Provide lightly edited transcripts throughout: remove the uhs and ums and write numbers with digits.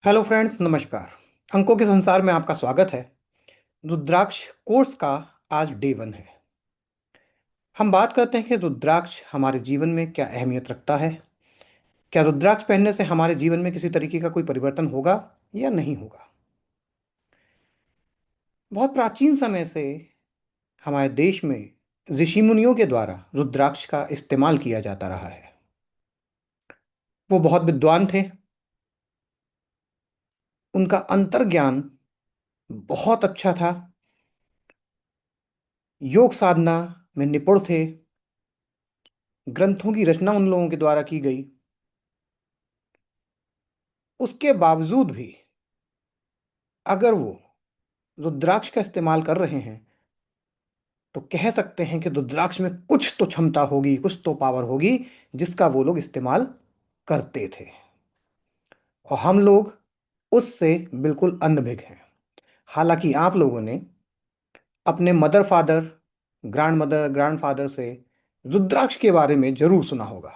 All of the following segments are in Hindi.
हेलो फ्रेंड्स, नमस्कार। अंकों के संसार में आपका स्वागत है। रुद्राक्ष कोर्स का आज डे 1 है। हम बात करते हैं कि रुद्राक्ष हमारे जीवन में क्या अहमियत रखता है। क्या रुद्राक्ष पहनने से हमारे जीवन में किसी तरीके का कोई परिवर्तन होगा या नहीं होगा। बहुत प्राचीन समय से हमारे देश में ऋषि मुनियों के द्वारा रुद्राक्ष का इस्तेमाल किया जाता रहा है। वो बहुत विद्वान थे। उनका अंतर्ज्ञान बहुत अच्छा था। योग साधना में निपुण थे। ग्रंथों की रचना उन लोगों के द्वारा की गई। उसके बावजूद भी अगर वो रुद्राक्ष का इस्तेमाल कर रहे हैं तो कह सकते हैं कि रुद्राक्ष में कुछ तो क्षमता होगी, कुछ तो पावर होगी जिसका वो लोग इस्तेमाल करते थे। और हम लोग उससे बिल्कुल अनभिज्ञ हैं। हालांकि आप लोगों ने अपने mother father, grand mother, grand father से रुद्राक्ष के बारे में जरूर सुना होगा।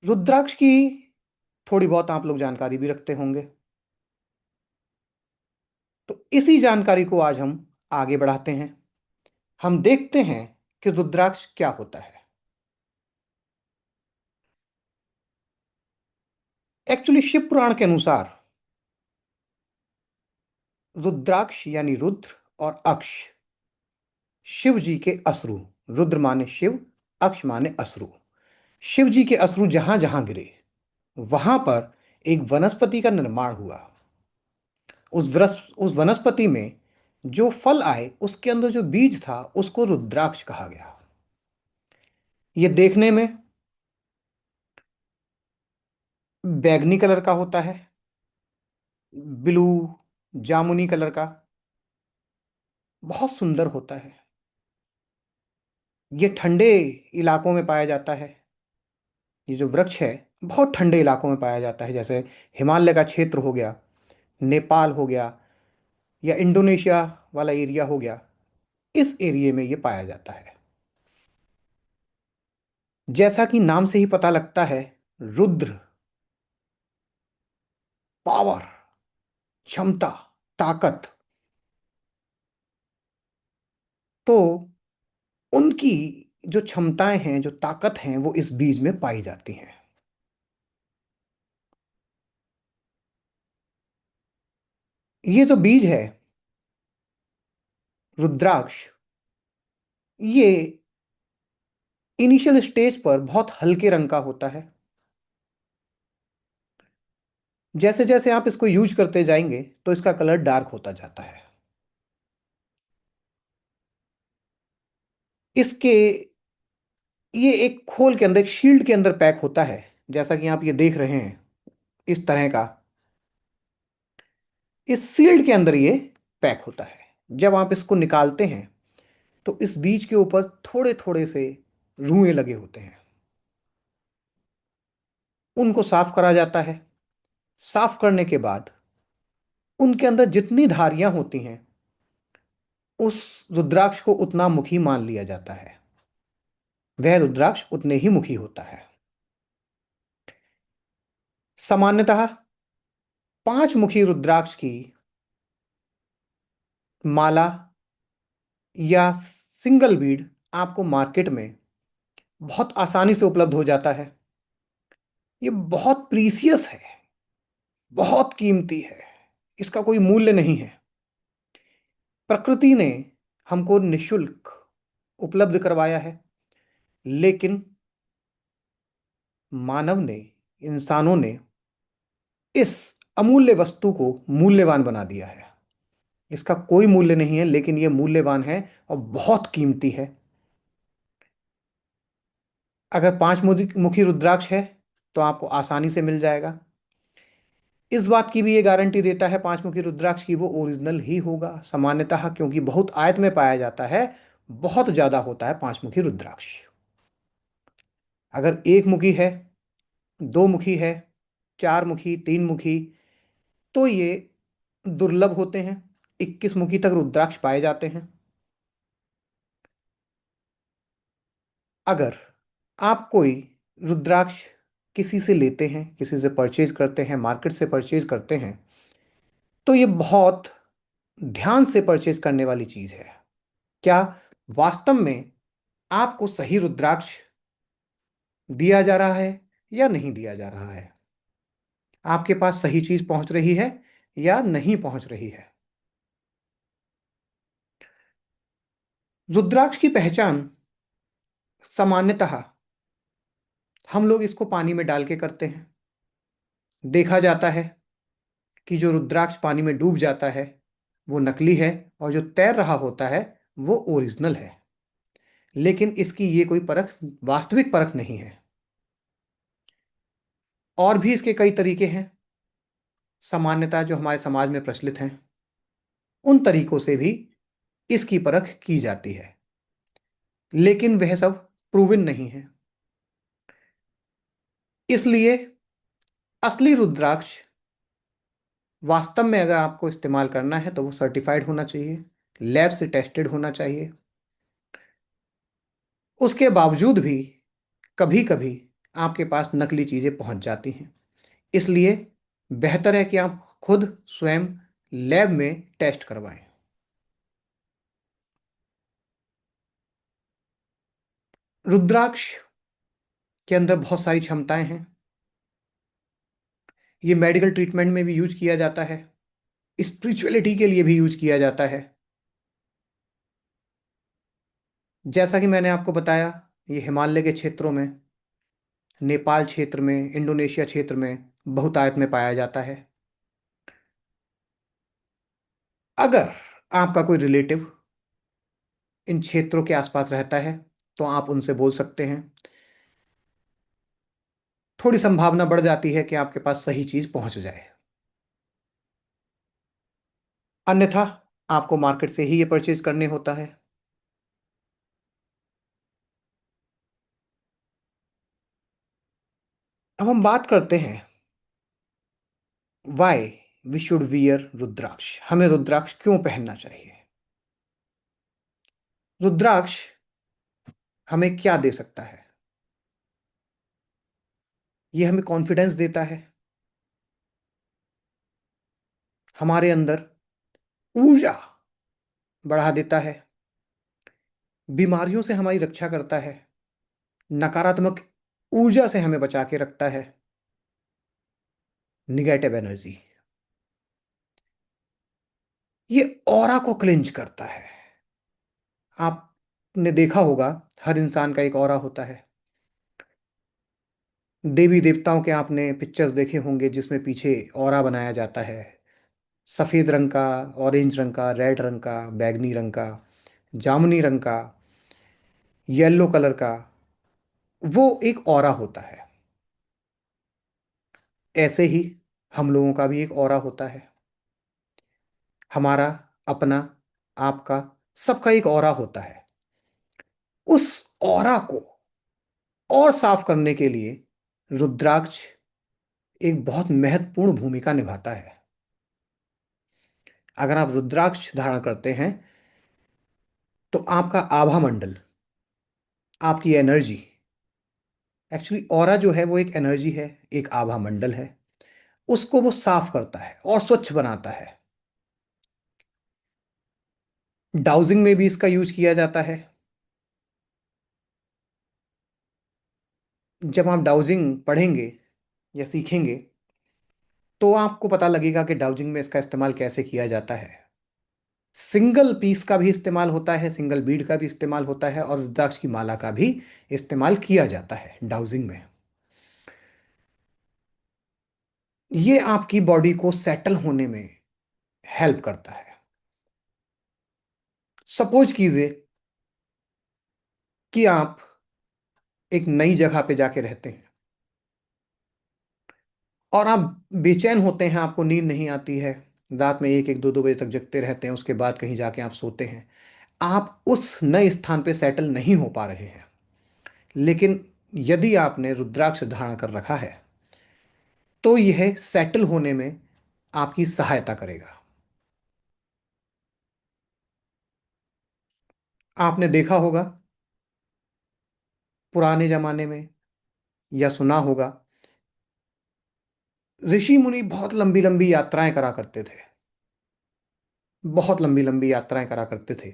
रुद्राक्ष की थोड़ी बहुत आप लोग जानकारी भी रखते होंगे। तो इसी जानकारी को आज हम आगे बढ़ाते हैं। हम देखते हैं कि रुद्राक्ष क्या होता है। एक्चुअली शिव पुराण के अनुसार रुद्राक्ष यानी रुद्र और अक्ष शिव जी के अश्रु। रुद्र माने शिव, अक्ष माने अश्रु। शिव जी के अश्रु जहां जहां गिरे वहां पर एक वनस्पति का निर्माण हुआ। उस वनस्पति में जो फल आए उसके अंदर जो बीज था उसको रुद्राक्ष कहा गया। यह देखने में बैगनी कलर का होता है, ब्लू जामुनी कलर का, बहुत सुंदर होता है। ये ठंडे इलाकों में पाया जाता है। ये जो वृक्ष है बहुत ठंडे इलाकों में पाया जाता है, जैसे हिमालय का क्षेत्र हो गया, नेपाल हो गया, या इंडोनेशिया वाला एरिया हो गया। इस एरिया में ये पाया जाता है। जैसा कि नाम से ही पता लगता है, रुद्र पावर, क्षमता, ताकत। तो उनकी जो क्षमताएं हैं, जो ताकत हैं, वो इस बीज में पाई जाती हैं। ये जो बीज है रुद्राक्ष, ये इनिशियल स्टेज पर बहुत हल्के रंग का होता है। जैसे जैसे आप इसको यूज करते जाएंगे तो इसका कलर डार्क होता जाता है। इसके ये एक खोल के अंदर, एक शील्ड के अंदर पैक होता है, जैसा कि आप ये देख रहे हैं इस तरह का। इस शील्ड के अंदर ये पैक होता है। जब आप इसको निकालते हैं तो इस बीज के ऊपर थोड़े थोड़े से रुएं लगे होते हैं। उनको साफ करा जाता है। साफ करने के बाद उनके अंदर जितनी धारियां होती हैं उस रुद्राक्ष को उतना मुखी मान लिया जाता है। वह रुद्राक्ष उतने ही मुखी होता है। सामान्यतः 5 मुखी रुद्राक्ष की माला या सिंगल बीड आपको मार्केट में बहुत आसानी से उपलब्ध हो जाता है। ये बहुत प्रीसियस है, बहुत कीमती है। इसका कोई मूल्य नहीं है। प्रकृति ने हमको निशुल्क उपलब्ध करवाया है, लेकिन मानव ने, इंसानों ने इस अमूल्य वस्तु को मूल्यवान बना दिया है। इसका कोई मूल्य नहीं है, लेकिन यह मूल्यवान है और बहुत कीमती है। अगर 5 मुखी रुद्राक्ष है तो आपको आसानी से मिल जाएगा। इस बात की भी ये गारंटी देता है 5 मुखी रुद्राक्ष की, वो ओरिजिनल ही होगा सामान्यतः, क्योंकि बहुत आयत में पाया जाता है। बहुत ज्यादा होता है 5 मुखी रुद्राक्ष। अगर 1 मुखी है, 2 मुखी है, 4 मुखी, 3 मुखी, तो ये दुर्लभ होते हैं। 21 मुखी तक रुद्राक्ष पाए जाते हैं। अगर आप कोई रुद्राक्ष किसी से लेते हैं, किसी से परचेज करते हैं, मार्केट से परचेज करते हैं, तो ये बहुत ध्यान से परचेज करने वाली चीज है। क्या वास्तव में आपको सही रुद्राक्ष दिया जा रहा है या नहीं दिया जा रहा है? आपके पास सही चीज पहुंच रही है या नहीं पहुंच रही है? रुद्राक्ष की पहचान सामान्यतः हम लोग इसको पानी में डाल के करते हैं। देखा जाता है कि जो रुद्राक्ष पानी में डूब जाता है वो नकली है, और जो तैर रहा होता है वो ओरिजिनल है। लेकिन इसकी ये कोई परख, वास्तविक परख नहीं है। और भी इसके कई तरीके हैं। सामान्यतः जो हमारे समाज में प्रचलित हैं उन तरीकों से भी इसकी परख की जाती है, लेकिन वह सब प्रूवन नहीं है। इसलिए असली रुद्राक्ष वास्तव में अगर आपको इस्तेमाल करना है तो वो सर्टिफाइड होना चाहिए, लैब से टेस्टेड होना चाहिए। उसके बावजूद भी कभी कभी आपके पास नकली चीजें पहुंच जाती हैं। इसलिए बेहतर है कि आप खुद स्वयं लैब में टेस्ट करवाएं। रुद्राक्ष के अंदर बहुत सारी क्षमताएं हैं। ये मेडिकल ट्रीटमेंट में भी यूज किया जाता है, स्पिरिचुअलिटी के लिए भी यूज किया जाता है। जैसा कि मैंने आपको बताया, ये हिमालय के क्षेत्रों में, नेपाल क्षेत्र में, इंडोनेशिया क्षेत्र में बहुतायत में पाया जाता है। अगर आपका कोई रिलेटिव इन क्षेत्रों के आसपास रहता है तो आप उनसे बोल सकते हैं। थोड़ी संभावना बढ़ जाती है कि आपके पास सही चीज पहुंच जाए। अन्यथा आपको मार्केट से ही ये परचेज करने होता है। अब हम बात करते हैं वाई वी शुड वियर रुद्राक्ष। हमें रुद्राक्ष क्यों पहनना चाहिए? रुद्राक्ष हमें क्या दे सकता है? ये हमें कॉन्फिडेंस देता है, हमारे अंदर ऊर्जा बढ़ा देता है, बीमारियों से हमारी रक्षा करता है, नकारात्मक ऊर्जा से हमें बचा के रखता है, निगेटिव एनर्जी। ये ऑरा को क्लेंज करता है। आपने देखा होगा हर इंसान का एक ऑरा होता है। देवी देवताओं के आपने पिक्चर्स देखे होंगे जिसमें पीछे ऑरा बनाया जाता है, सफेद रंग का, ऑरेंज रंग का, रेड रंग का, बैगनी रंग का, जामुनी रंग का, येलो कलर का। वो एक ऑरा होता है। ऐसे ही हम लोगों का भी एक ऑरा होता है। हमारा अपना, आपका, सबका एक ऑरा होता है। उस ऑरा को और साफ करने के लिए रुद्राक्ष एक बहुत महत्वपूर्ण भूमिका निभाता है। अगर आप रुद्राक्ष धारण करते हैं तो आपका आभा मंडल, आपकी एनर्जी, एक्चुअली ऑरा जो है वो एक एनर्जी है, एक आभा मंडल है, उसको वो साफ करता है और स्वच्छ बनाता है। डाउजिंग में भी इसका यूज किया जाता है। जब आप डाउजिंग पढ़ेंगे या सीखेंगे तो आपको पता लगेगा कि डाउजिंग में इसका इस्तेमाल कैसे किया जाता है। सिंगल पीस का भी इस्तेमाल होता है, सिंगल बीड का भी इस्तेमाल होता है, और रुद्राक्ष की माला का भी इस्तेमाल किया जाता है डाउजिंग में। ये आपकी बॉडी को सेटल होने में हेल्प करता है। सपोज कीजिए कि आप एक नई जगह पे जाके रहते हैं और आप बेचैन होते हैं, आपको नींद नहीं आती है, रात में एक एक दो दो बजे तक जगते रहते हैं, उसके बाद कहीं जाके आप सोते हैं। आप उस नए स्थान पे सेटल नहीं हो पा रहे हैं। लेकिन यदि आपने रुद्राक्ष धारण कर रखा है तो यह सेटल होने में आपकी सहायता करेगा। आपने देखा होगा पुराने जमाने में, या सुना होगा ऋषि मुनि बहुत लंबी लंबी यात्राएं करा करते थे, बहुत लंबी लंबी यात्राएं करा करते थे।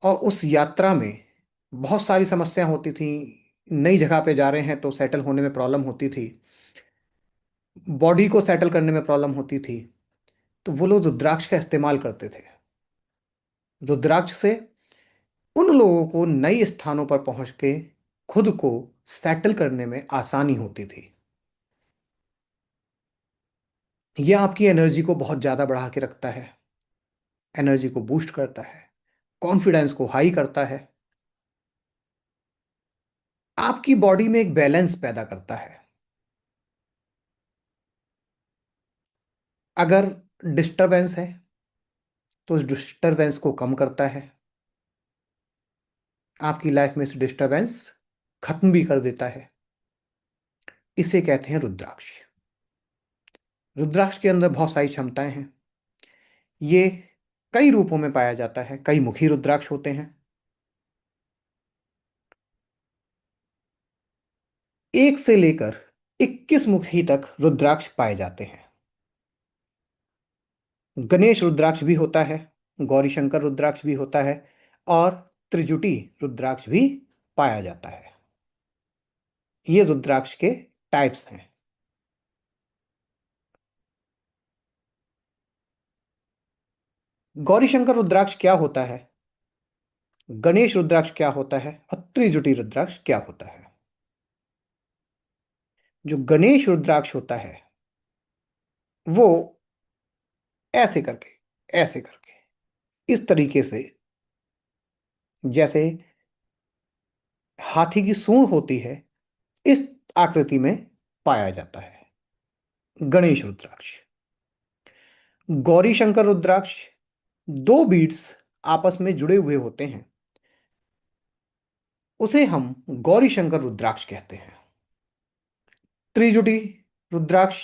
और उस यात्रा में बहुत सारी समस्याएं होती थी। नई जगह पे जा रहे हैं तो सेटल होने में प्रॉब्लम होती थी, बॉडी को सेटल करने में प्रॉब्लम होती थी। तो वो लोग रुद्राक्ष का इस्तेमाल करते थे। रुद्राक्ष से उन लोगों को नए स्थानों पर पहुंच के खुद को सेटल करने में आसानी होती थी। यह आपकी एनर्जी को बहुत ज़्यादा बढ़ा के रखता है, एनर्जी को बूस्ट करता है, कॉन्फिडेंस को हाई करता है, आपकी बॉडी में एक बैलेंस पैदा करता है। अगर डिस्टरबेंस है तो उस डिस्टरबेंस को कम करता है, आपकी लाइफ में इस डिस्टरबेंस खत्म भी कर देता है। इसे कहते हैं रुद्राक्ष। रुद्राक्ष के अंदर बहुत सारी क्षमताएं हैं। ये कई रूपों में पाया जाता है, कई मुखी रुद्राक्ष होते हैं। एक से लेकर 21 मुखी तक रुद्राक्ष पाए जाते हैं। गणेश रुद्राक्ष भी होता है, गौरी शंकर रुद्राक्ष भी होता है, और त्रिजुटी रुद्राक्ष भी पाया जाता है। ये रुद्राक्ष के टाइप्स हैं। गौरी शंकर रुद्राक्ष क्या होता है, गणेश रुद्राक्ष क्या होता है, और त्रिजुटी रुद्राक्ष क्या होता है। जो गणेश रुद्राक्ष होता है वो ऐसे करके, ऐसे करके, इस तरीके से, जैसे हाथी की सूंड होती है, इस आकृति में पाया जाता है गणेश रुद्राक्ष। गौरी शंकर रुद्राक्ष दो बीड्स आपस में जुड़े हुए होते हैं, उसे हम गौरी शंकर रुद्राक्ष कहते हैं। त्रिजुटी रुद्राक्ष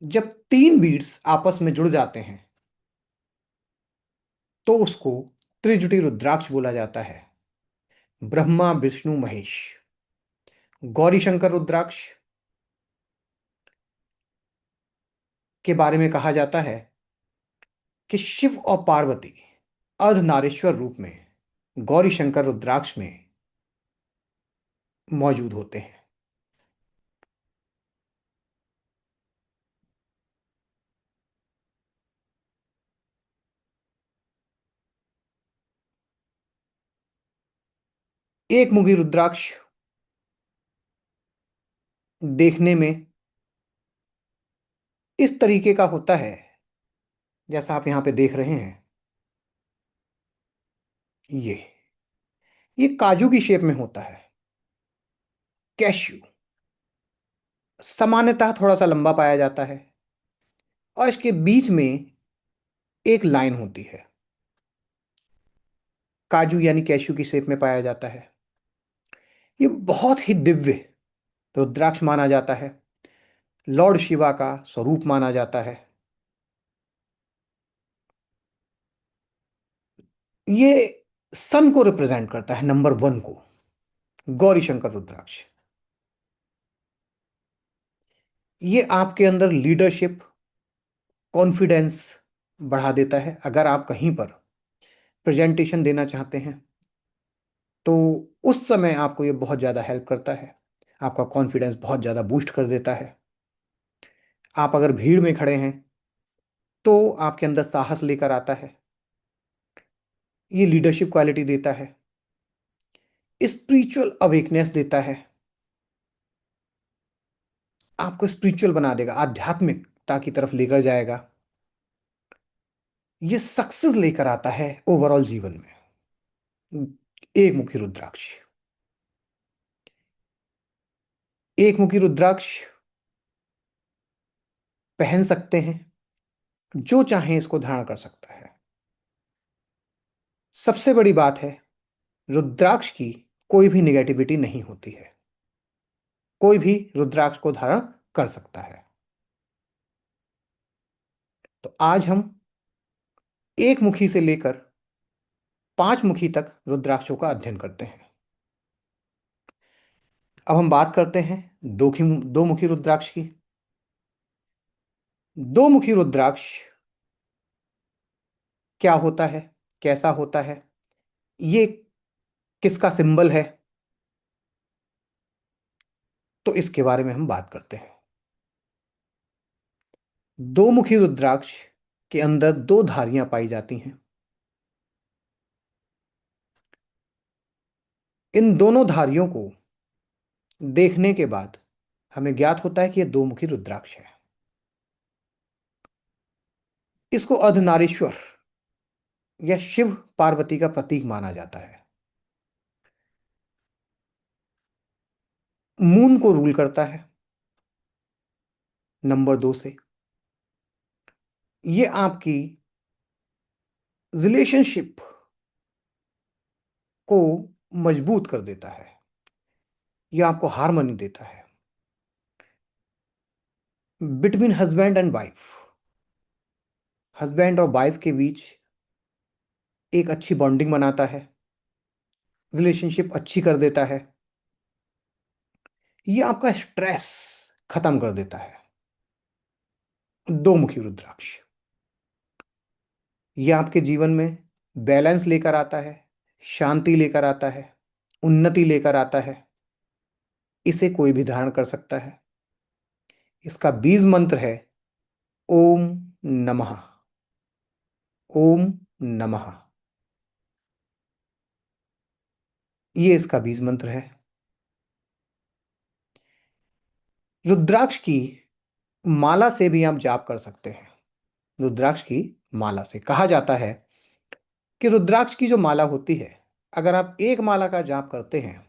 जब तीन बीड्स आपस में जुड़ जाते हैं तो उसको त्रिजुटी रुद्राक्ष बोला जाता है। ब्रह्मा विष्णु महेश। गौरी शंकर रुद्राक्ष के बारे में कहा जाता है कि शिव और पार्वती अर्धनारीश्वर रूप में गौरी शंकर रुद्राक्ष में मौजूद होते हैं। एक मुखी रुद्राक्ष देखने में इस तरीके का होता है जैसा आप यहां पे देख रहे हैं। ये ये काजू की शेप में होता है, कैश्यू। सामान्यतः थोड़ा सा लंबा पाया जाता है और इसके बीच में एक लाइन होती है। काजू यानी कैश्यू की शेप में पाया जाता है। ये बहुत ही दिव्य रुद्राक्ष माना जाता है, लॉर्ड शिवा का स्वरूप माना जाता है। ये सन को रिप्रेजेंट करता है, नंबर वन को, गौरी शंकर रुद्राक्ष। ये आपके अंदर लीडरशिप, कॉन्फिडेंस बढ़ा देता है। अगर आप कहीं पर प्रेजेंटेशन देना चाहते हैं तो उस समय आपको ये बहुत ज़्यादा हेल्प करता है, आपका कॉन्फिडेंस बहुत ज़्यादा बूस्ट कर देता है। आप अगर भीड़ में खड़े हैं तो आपके अंदर साहस लेकर आता है, ये लीडरशिप क्वालिटी देता है, स्पिरिचुअल अवेकनेस देता है, आपको स्पिरिचुअल बना देगा, आध्यात्मिकता की तरफ लेकर जाएगा। ये सक्सेस लेकर आता है ओवरऑल जीवन में। एक मुखी रुद्राक्ष, एक मुखी रुद्राक्ष पहन सकते हैं, जो चाहे इसको धारण कर सकता है। सबसे बड़ी बात है, रुद्राक्ष की कोई भी निगेटिविटी नहीं होती है, कोई भी रुद्राक्ष को धारण कर सकता है। तो आज हम एक मुखी से लेकर पांच मुखी तक रुद्राक्षों का अध्ययन करते हैं। अब हम बात करते हैं दो मुखी रुद्राक्ष की। दो मुखी रुद्राक्ष क्या होता है, कैसा होता है, ये किसका सिंबल है, तो इसके बारे में हम बात करते हैं। दो मुखी रुद्राक्ष के अंदर दो धारियां पाई जाती हैं। इन दोनों धारियों को देखने के बाद हमें ज्ञात होता है कि यह दो मुखी रुद्राक्ष है। इसको अर्धनारीश्वर या शिव पार्वती का प्रतीक माना जाता है। मून को रूल करता है नंबर 2 से। ये आपकी रिलेशनशिप को मजबूत कर देता है, यह आपको हार्मनी देता है between husband and wife. Husband और वाइफ के बीच एक अच्छी बॉन्डिंग बनाता है, रिलेशनशिप अच्छी कर देता है। यह आपका स्ट्रेस खत्म कर देता है। दो मुखी रुद्राक्ष यह आपके जीवन में बैलेंस लेकर आता है, शांति लेकर आता है, उन्नति लेकर आता है। इसे कोई भी धारण कर सकता है। इसका बीज मंत्र है ओम नमः। ओम नमः, ये इसका बीज मंत्र है। रुद्राक्ष की माला से भी आप जाप कर सकते हैं। रुद्राक्ष की माला से कहा जाता है कि रुद्राक्ष की जो माला होती है, अगर आप एक माला का जाप करते हैं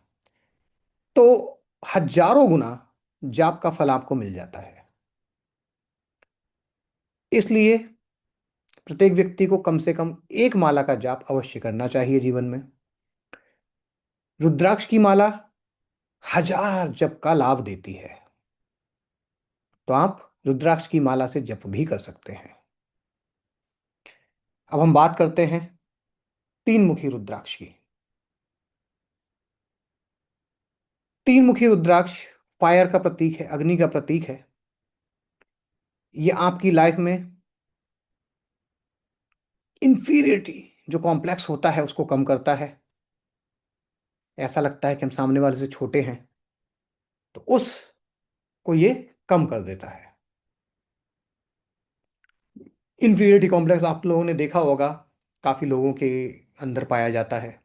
तो हजारों गुना जाप का फल आपको मिल जाता है। इसलिए प्रत्येक व्यक्ति को कम से कम एक माला का जाप अवश्य करना चाहिए जीवन में। रुद्राक्ष की माला हजार जप का लाभ देती है, तो आप रुद्राक्ष की माला से जप भी कर सकते हैं। अब हम बात करते हैं तीन मुखी रुद्राक्ष की। तीन मुखी रुद्राक्ष फायर का प्रतीक है, अग्नि का प्रतीक है। यह आपकी लाइफ में इंफीरियरिटी जो कॉम्प्लेक्स होता है उसको कम करता है। ऐसा लगता है कि हम सामने वाले से छोटे हैं, तो उसको ये कम कर देता है। इंफीरियरिटी कॉम्प्लेक्स आप लोगों ने देखा होगा, काफी लोगों के अंदर पाया जाता है।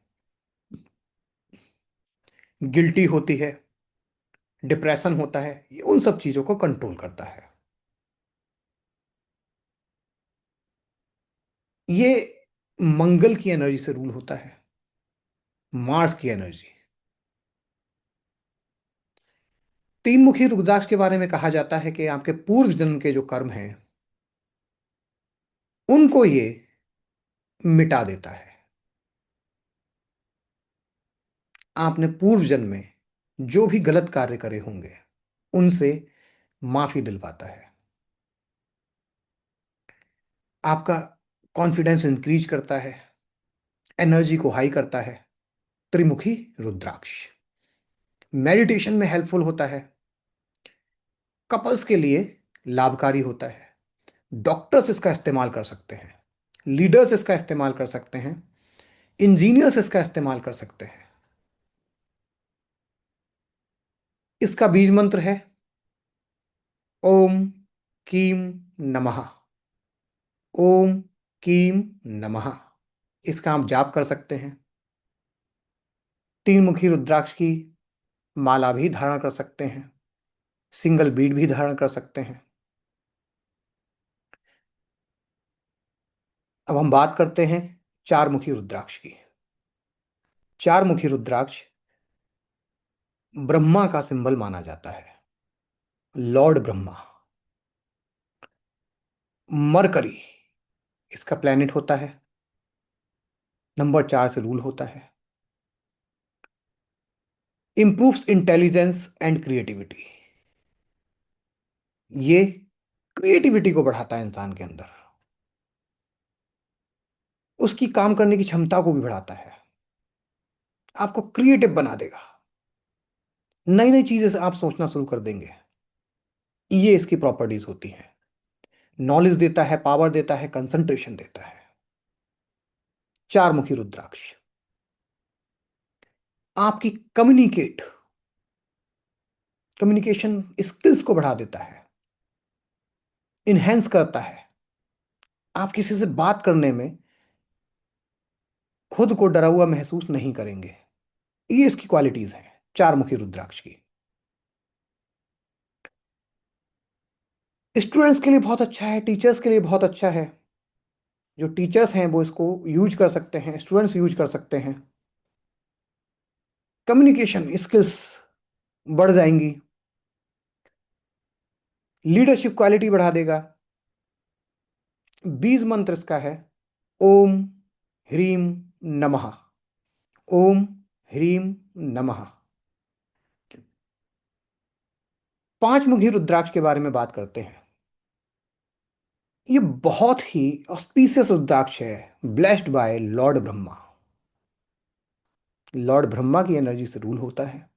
गिल्टी होती है, डिप्रेशन होता है, ये उन सब चीजों को कंट्रोल करता है। ये मंगल की एनर्जी से रूल होता है, मार्स की एनर्जी। तीन मुखी रुद्राक्ष के बारे में कहा जाता है कि आपके पूर्व जन्म के जो कर्म हैं उनको ये मिटा देता है। आपने पूर्व जन्म में जो भी गलत कार्य करे होंगे उनसे माफी दिलवाता है। आपका कॉन्फिडेंस इंक्रीज करता है, एनर्जी को हाई करता है। त्रिमुखी रुद्राक्ष मेडिटेशन में हेल्पफुल होता है, कपल्स के लिए लाभकारी होता है। डॉक्टर्स इसका इस्तेमाल कर सकते हैं, लीडर्स इसका इस्तेमाल कर सकते हैं, इंजीनियर्स इसका इस्तेमाल कर सकते हैं। इसका बीज मंत्र है ओम कीम नमः। ओम कीम नमः, इसका आप जाप कर सकते हैं। तीन मुखी रुद्राक्ष की माला भी धारण कर सकते हैं, सिंगल बीड भी धारण कर सकते हैं। अब हम बात करते हैं चार मुखी रुद्राक्ष की। चार मुखी रुद्राक्ष ब्रह्मा का सिंबल माना जाता है, लॉर्ड ब्रह्मा। मरकरी इसका प्लेनेट होता है, नंबर 4 से रूल होता है। इंप्रूव्स इंटेलिजेंस एंड क्रिएटिविटी, ये क्रिएटिविटी को बढ़ाता है इंसान के अंदर, उसकी काम करने की क्षमता को भी बढ़ाता है, आपको क्रिएटिव बना देगा। नई नई चीजें आप सोचना शुरू कर देंगे। ये इसकी प्रॉपर्टीज होती हैं। नॉलेज देता है, पावर देता है, कंसंट्रेशन देता है। चार मुखी रुद्राक्ष आपकी कम्युनिकेशन स्किल्स को बढ़ा देता है, इनहेंस करता है। आप किसी से बात करने में खुद को डरा हुआ महसूस नहीं करेंगे। ये इसकी क्वालिटीज हैं चार मुखी रुद्राक्ष की। स्टूडेंट्स के लिए बहुत अच्छा है, टीचर्स के लिए बहुत अच्छा है। जो टीचर्स हैं वो इसको यूज कर सकते हैं, स्टूडेंट्स यूज कर सकते हैं। कम्युनिकेशन स्किल्स बढ़ जाएंगी, लीडरशिप क्वालिटी बढ़ा देगा। बीज मंत्र इसका है ओम ह्रीम नमः। ओम ह्रीम नमः। पांच मुखी रुद्राक्ष के बारे में बात करते हैं। ये बहुत ही ऑस्पिशियस रुद्राक्ष है, blessed by Lord Brahma. Lord Brahma की एनर्जी से रूल होता है।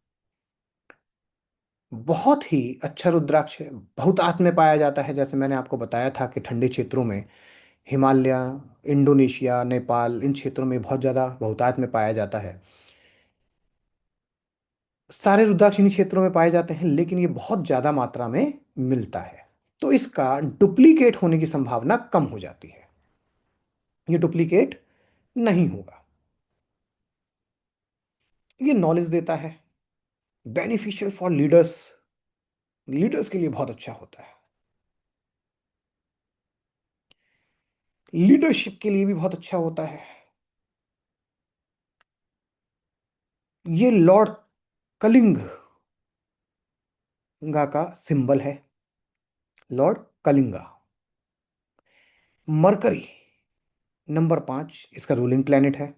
बहुत ही अच्छा रुद्राक्ष है। बहुत आत्म में पाया जाता है, जैसे मैंने आपको बताया था कि ठंडे क्षेत्रों में, हिमालय, इंडोनेशिया, नेपाल, इन क्षेत्रों में बहुत ज़्यादा बहुतायत में पाया जाता है। सारे रुद्राक्ष इन्हीं क्षेत्रों में पाए जाते हैं, लेकिन ये बहुत ज़्यादा मात्रा में मिलता है, तो इसका डुप्लीकेट होने की संभावना कम हो जाती है। ये डुप्लीकेट नहीं होगा। ये नॉलेज देता है, बेनिफिशियल फॉर लीडर्स। लीडर्स के लिए बहुत अच्छा होता है। लीडरशिप के लिए भी बहुत अच्छा होता है। ये लॉर्ड कलिंग का सिंबल है। लॉर्ड कलिंगा। मरकरी नंबर 5 इसका रूलिंग प्लेनेट है।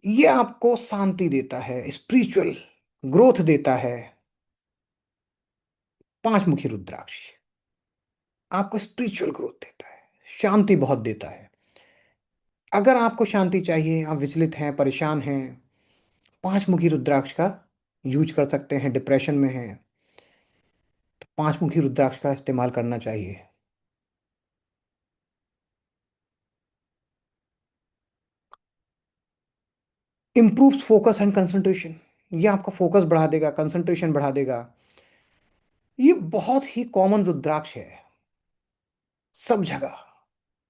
ये आपको शांति देता है, स्पिरिचुअल ग्रोथ देता है। पांच मुखी रुद्राक्ष आपको स्पिरिचुअल ग्रोथ देता है, शांति बहुत देता है। अगर आपको शांति चाहिए, आप विचलित हैं, परेशान हैं, पांच मुखी रुद्राक्ष का यूज कर सकते हैं। डिप्रेशन में हैं तो पांच मुखी रुद्राक्ष का इस्तेमाल करना चाहिए। Improves focus and concentration. ये आपका फोकस बढ़ा देगा, कंसंट्रेशन बढ़ा देगा। ये बहुत ही कॉमन रुद्राक्ष है, सब जगह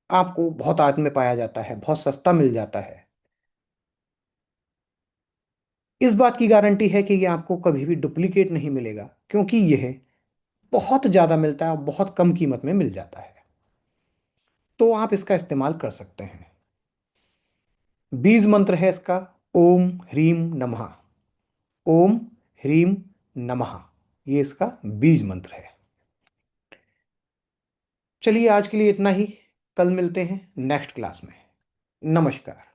आपको बहुत आयत में पाया जाता है, बहुत सस्ता मिल जाता है। इस बात की गारंटी है कि ये आपको कभी भी डुप्लीकेट नहीं मिलेगा, क्योंकि यह बहुत ज़्यादा मिलता है और बहुत कम कीमत में मिल जाता है। तो आप इसका इस्तेमाल कर सकते हैं। बीज मंत्र है इसका ओम ह्रीम नमः। ओम ह्रीम नमः, ये इसका बीज मंत्र है। चलिए आज के लिए इतना ही। कल मिलते हैं नेक्स्ट क्लास में। नमस्कार।